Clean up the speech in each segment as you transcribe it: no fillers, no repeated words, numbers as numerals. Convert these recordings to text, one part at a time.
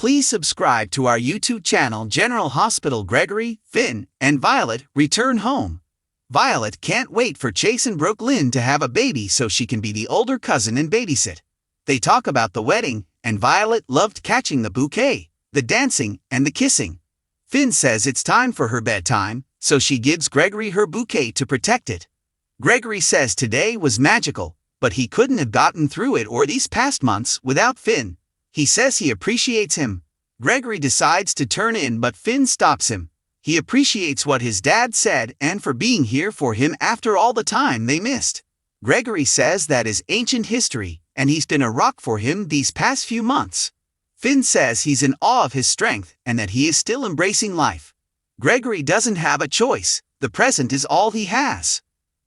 Please subscribe to our YouTube channel. General Hospital. Gregory, Finn, and Violet return home. Violet can't wait for Chase and Brooklyn to have a baby so she can be the older cousin and babysit. They talk about the wedding, and Violet loved catching the bouquet, the dancing, and the kissing. Finn says it's time for her bedtime, so she gives Gregory her bouquet to protect it. Gregory says today was magical, but he couldn't have gotten through it or these past months without Finn. He says he appreciates him. Gregory decides to turn in, but Finn stops him. He appreciates what his dad said and for being here for him after all the time they missed. Gregory says that is ancient history, and he's been a rock for him these past few months. Finn says he's in awe of his strength and that he is still embracing life. Gregory doesn't have a choice. The present is all he has.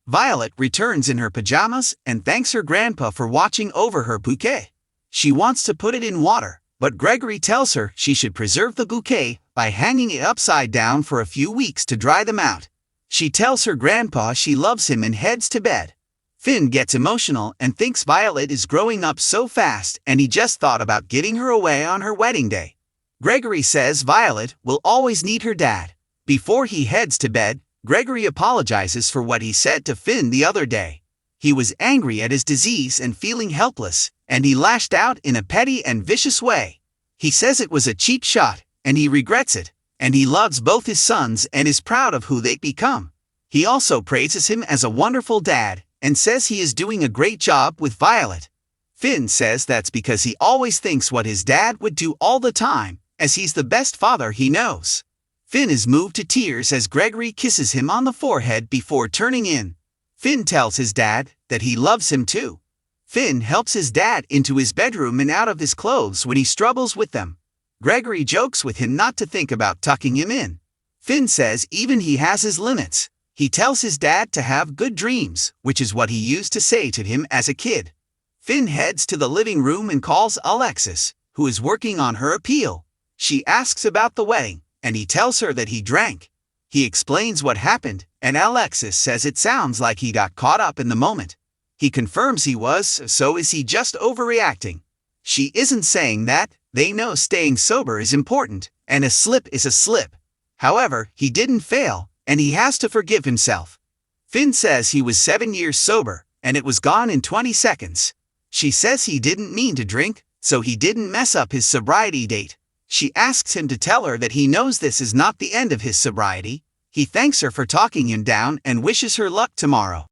Violet returns in her pajamas and thanks her grandpa for watching over her bouquet. She wants to put it in water, but Gregory tells her she should preserve the bouquet by hanging it upside down for a few weeks to dry them out. She tells her grandpa she loves him and heads to bed. Finn gets emotional and thinks Violet is growing up so fast and he just thought about getting her away on her wedding day. Gregory says Violet will always need her dad. Before he heads to bed, Gregory apologizes for what he said to Finn the other day. He was angry at his disease and feeling helpless, and he lashed out in a petty and vicious way. He says it was a cheap shot, and he regrets it, and he loves both his sons and is proud of who they've become. He also praises him as a wonderful dad, and says he is doing a great job with Violet. Finn says that's because he always thinks what his dad would do all the time, as he's the best father he knows. Finn is moved to tears as Gregory kisses him on the forehead before turning in. Finn tells his dad that he loves him too. Finn helps his dad into his bedroom and out of his clothes when he struggles with them. Gregory jokes with him not to think about tucking him in. Finn says even he has his limits. He tells his dad to have good dreams, which is what he used to say to him as a kid. Finn heads to the living room and calls Alexis, who is working on her appeal. She asks about the wedding, and he tells her that he drank. He explains what happened, and Alexis says it sounds like he got caught up in the moment. He confirms he was, so is he just overreacting? She isn't saying that. They know staying sober is important, and a slip is a slip. However, he didn't fail, and he has to forgive himself. Finn says he was 7 years sober, and it was gone in 20 seconds. She says he didn't mean to drink, so he didn't mess up his sobriety date. She asks him to tell her that he knows this is not the end of his sobriety. He thanks her for talking him down and wishes her luck tomorrow.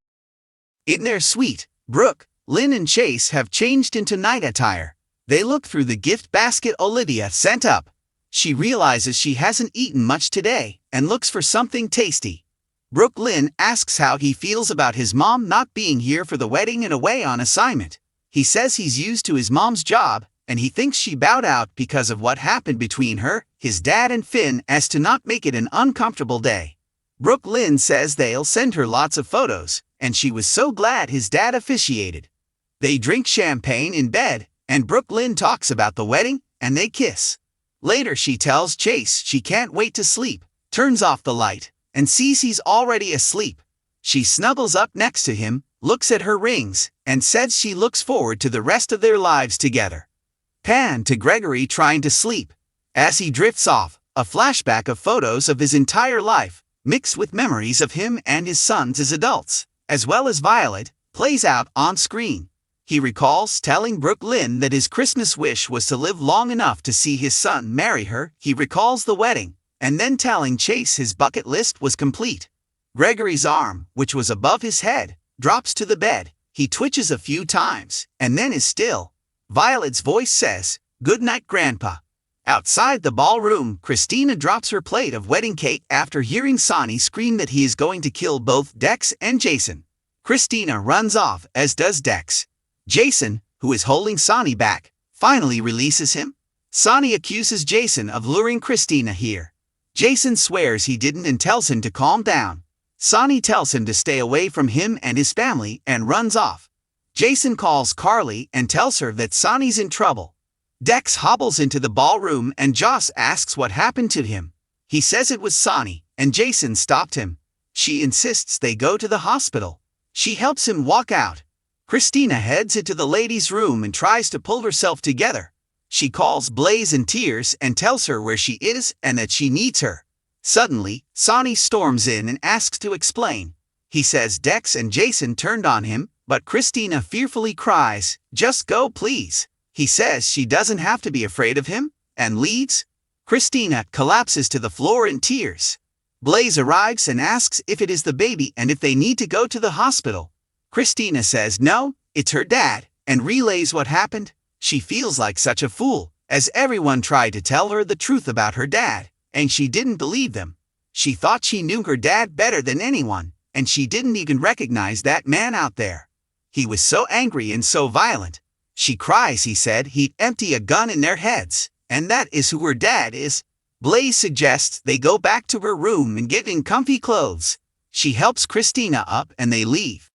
In their suite, Brooke, Lynn and Chase have changed into night attire. They look through the gift basket Olivia sent up. She realizes she hasn't eaten much today and looks for something tasty. Brooklyn asks how he feels about his mom not being here for the wedding and away on assignment. He says he's used to his mom's job, and he thinks she bowed out because of what happened between her, his dad and Finn as to not make it an uncomfortable day. Brooklyn says they'll send her lots of photos, and she was so glad his dad officiated. They drink champagne in bed, and Brooklyn talks about the wedding, and they kiss. Later she tells Chase she can't wait to sleep, turns off the light, and sees he's already asleep. She snuggles up next to him, looks at her rings, and says she looks forward to the rest of their lives together. Pan to Gregory trying to sleep. As he drifts off, a flashback of photos of his entire life, mixed with memories of him and his sons as adults, as well as Violet, plays out on screen. He recalls telling Brooklyn that his Christmas wish was to live long enough to see his son marry her. He recalls the wedding, and then telling Chase his bucket list was complete. Gregory's arm, which was above his head, drops to the bed. He twitches a few times, and then is still. Violet's voice says, "Good night, Grandpa." Outside the ballroom, Christina drops her plate of wedding cake after hearing Sonny scream that he is going to kill both Dex and Jason. Christina runs off, as does Dex. Jason, who is holding Sonny back, finally releases him. Sonny accuses Jason of luring Christina here. Jason swears he didn't and tells him to calm down. Sonny tells him to stay away from him and his family and runs off. Jason calls Carly and tells her that Sonny's in trouble. Dex hobbles into the ballroom and Joss asks what happened to him. He says it was Sonny, and Jason stopped him. She insists they go to the hospital. She helps him walk out. Christina heads into the ladies' room and tries to pull herself together. She calls Blaze in tears and tells her where she is and that she needs her. Suddenly, Sonny storms in and asks to explain. He says Dex and Jason turned on him, but Christina fearfully cries, "Just go, please." He says she doesn't have to be afraid of him, and leaves. Christina collapses to the floor in tears. Blaze arrives and asks if it is the baby and if they need to go to the hospital. Christina says no, it's her dad, and relays what happened. She feels like such a fool, as everyone tried to tell her the truth about her dad, and she didn't believe them. She thought she knew her dad better than anyone, and she didn't even recognize that man out there. He was so angry and so violent. She cries he said he'd empty a gun in their heads, and that is who her dad is. Blaze suggests they go back to her room and get in comfy clothes. She helps Christina up and they leave.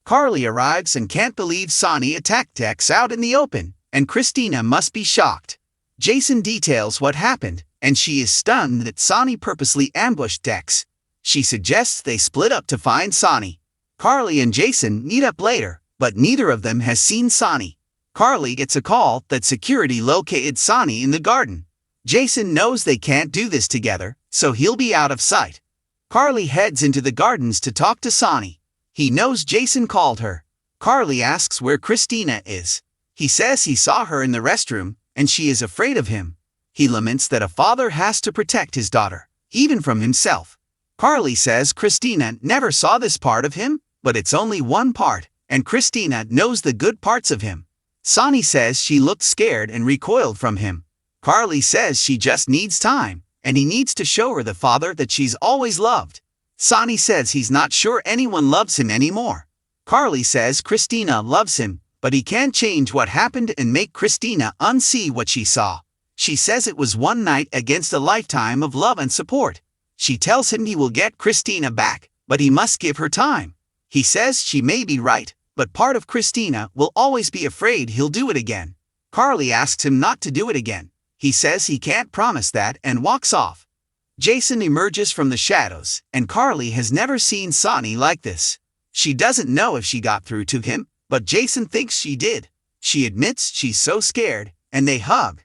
Carly arrives and can't believe Sonny attacked Dex out in the open, and Christina must be shocked. Jason details what happened, and she is stunned that Sonny purposely ambushed Dex. She suggests they split up to find Sonny. Carly and Jason meet up later, but neither of them has seen Sonny. Carly gets a call that security located Sonny in the garden. Jason knows they can't do this together, so he'll be out of sight. Carly heads into the gardens to talk to Sonny. He knows Jason called her. Carly asks where Christina is. He says he saw her in the restroom, and she is afraid of him. He laments that a father has to protect his daughter, even from himself. Carly says Christina never saw this part of him, but it's only one part, and Christina knows the good parts of him. Sonny says she looked scared and recoiled from him. Carly says she just needs time, and he needs to show her the father that she's always loved. Sonny says he's not sure anyone loves him anymore. Carly says Christina loves him, but he can't change what happened and make Christina unsee what she saw. She says it was one night against a lifetime of love and support. She tells him he will get Christina back, but he must give her time. He says she may be right, but part of Christina will always be afraid he'll do it again. Carly asks him not to do it again. He says he can't promise that and walks off. Jason emerges from the shadows, and Carly has never seen Sonny like this. She doesn't know if she got through to him, but Jason thinks she did. She admits she's so scared, and they hug.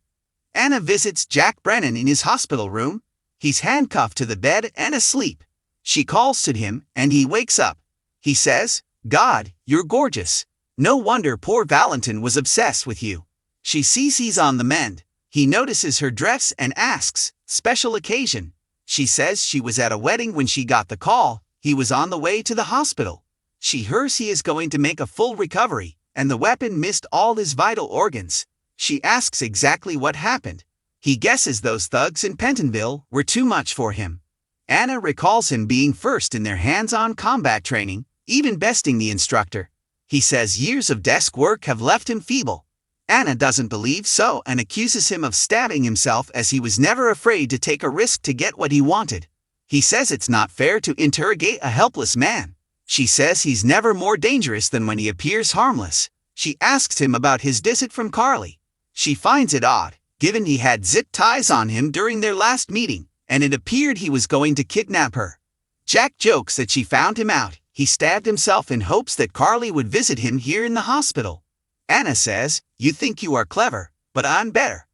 Anna visits Jack Brennan in his hospital room. He's handcuffed to the bed and asleep. She calls to him, and he wakes up. He says, "God, you're gorgeous. No wonder poor Valentin was obsessed with you." She sees he's on the mend. He notices her dress and asks, "Special occasion?" She says she was at a wedding when she got the call. He was on the way to the hospital. She hears he is going to make a full recovery, and the weapon missed all his vital organs. She asks exactly what happened. He guesses those thugs in Pentonville were too much for him. Anna recalls him being first in their hands-on combat training, even besting the instructor. He says years of desk work have left him feeble. Anna doesn't believe so and accuses him of stabbing himself as he was never afraid to take a risk to get what he wanted. He says it's not fair to interrogate a helpless man. She says he's never more dangerous than when he appears harmless. She asks him about his visit from Carly. She finds it odd, given he had zip ties on him during their last meeting, and it appeared he was going to kidnap her. Jack jokes that she found him out. He stabbed himself in hopes that Carly would visit him here in the hospital. Anna says, "You think you are clever, but I'm better."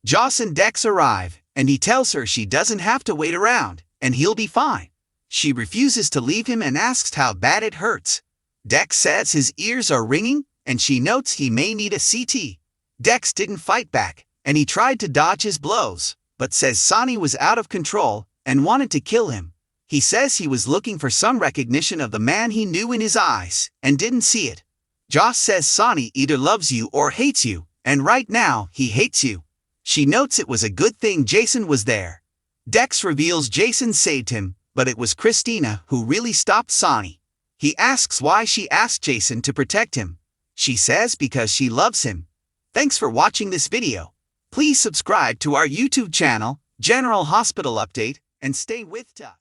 Joss and Dex arrive, and he tells her she doesn't have to wait around, and he'll be fine. She refuses to leave him and asks how bad it hurts. Dex says his ears are ringing, and she notes he may need a CT. Dex didn't fight back, and he tried to dodge his blows, but says Sonny was out of control and wanted to kill him. He says he was looking for some recognition of the man he knew in his eyes, and didn't see it. Joss says Sonny either loves you or hates you, and right now he hates you. She notes it was a good thing Jason was there. Dex reveals Jason saved him, but it was Christina who really stopped Sonny. He asks why she asked Jason to protect him. She says because she loves him. Thanks for watching this video. Please subscribe to our YouTube channel, General Hospital Update, and stay with us.